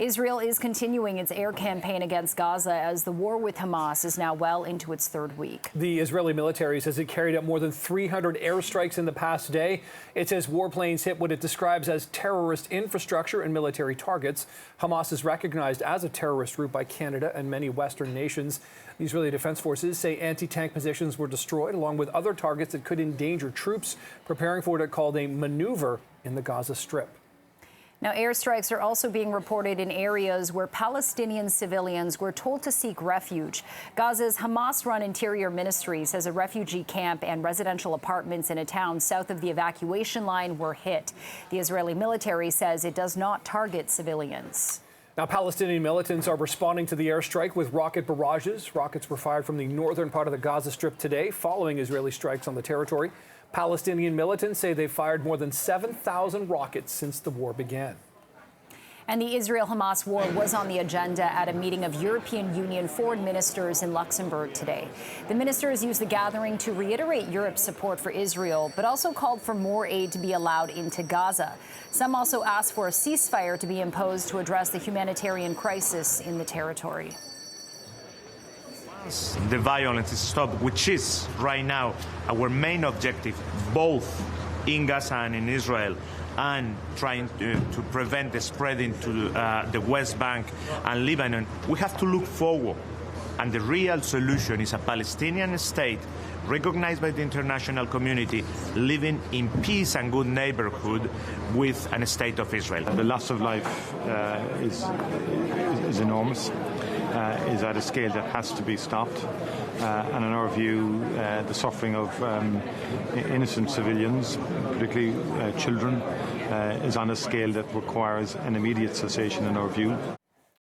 Israel is continuing its air campaign against Gaza as the war with Hamas is now well into its third week. The Israeli military says it carried out more than 300 airstrikes in the past day. It says warplanes hit what it describes as terrorist infrastructure and military targets. Hamas is recognized as a terrorist group by Canada and many Western nations. The Israeli Defense Forces say anti-tank positions were destroyed, along with other targets that could endanger troops preparing for what it called a maneuver in the Gaza Strip. Now, airstrikes are also being reported in areas where Palestinian civilians were told to seek refuge. Gaza's Hamas-run Interior Ministry says a refugee camp and residential apartments in a town south of the evacuation line were hit. The Israeli military says it does not target civilians. Now, Palestinian militants are responding to the airstrike with rocket barrages. Rockets were fired from the northern part of the Gaza Strip today, following Israeli strikes on the territory. Palestinian militants say they fired more than 7,000 rockets since the war began. And the Israel-Hamas war was on the agenda at a meeting of European Union foreign ministers in Luxembourg today. The ministers used the gathering to reiterate Europe's support for Israel, but also called for more aid to be allowed into Gaza. Some also asked for a ceasefire to be imposed to address the humanitarian crisis in the territory. The violence is stopped, which is right now our main objective, both in Gaza and in Israel, and trying to prevent the spreading to the West Bank and Lebanon. We have to look forward, and the real solution is a Palestinian state recognized by the international community, living in peace and good neighborhood with a state of Israel. The loss of life is enormous. Is at a scale that has to be stopped. And in our view, the suffering of innocent civilians, particularly children, is on a scale that requires an immediate cessation in our view.